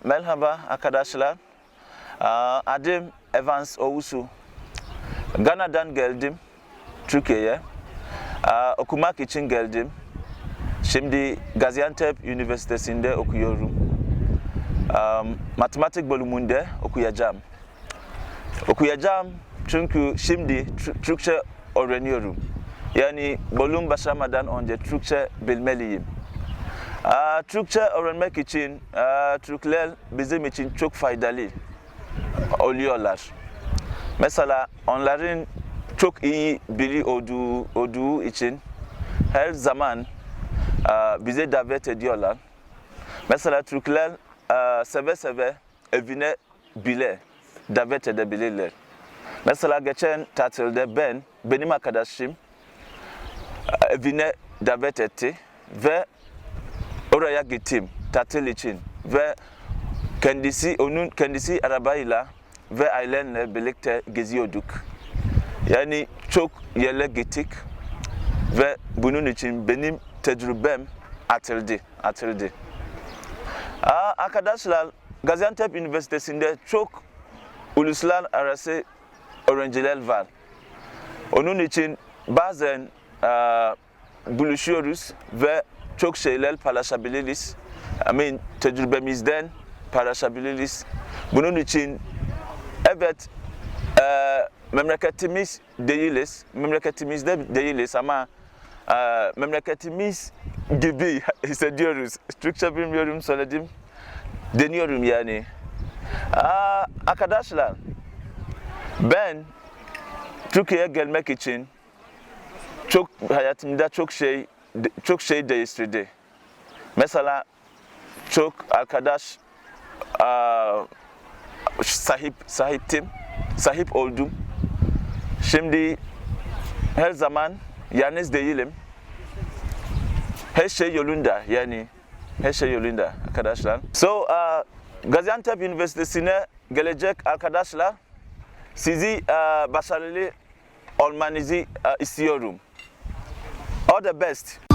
Merhaba arkadaşlar. Adım Evans Owusu. Gana'dan geldim, Türkiye'ye. Okumak için geldim. Şimdi GAZİANTEP Üniversitesi'nde okuyorum. Matematik bölümünde okuyacağım çünkü şimdi Türkçe öğreniyorum. Yani bölüm başlamadan önce Türkçe bilmeliyim. Türkçe öğrenmek için Türkler bizim için çok faydalı oluyorlar. Mesela onların çok iyi biri olduğu için her zaman bize davet ediyorlar. Mesela Türkler seve seve evine bile davet edebilirler. Mesela geçen tatilde benim arkadaşım evine davet etti ve oraya gittim tatil için ve kendisi arabayla ve ailemle birlikte geziyorduk. Yani çok yerlere gittik ve bunun için benim tecrübem atıldı. Arkadaşlar, GAZİANTEP Üniversitesi'nde çok uluslararası öğrenciler var. Onun için bazen buluşuyoruz ve çok şeyler paylaşabiliriz. Tecrübemizden paylaşabiliriz. Bunun için evet memleketimizde değiliz ama memleketimiz gibi hissediyoruz. Türkçe bilmiyorum söyledim. Deniyorum yani. Arkadaşlar, ben Türkiye'ye gelmek için hayatımda çok şey değiştirdi. Mesela çok arkadaş sahip oldum. Şimdi her zaman yalnız değilim. Her şey yolunda yani. Her şey yolunda arkadaşlar. GAZİANTEP Üniversitesi'ne gelecek arkadaşlar, sizi başarılı olmanızı istiyorum. All the best.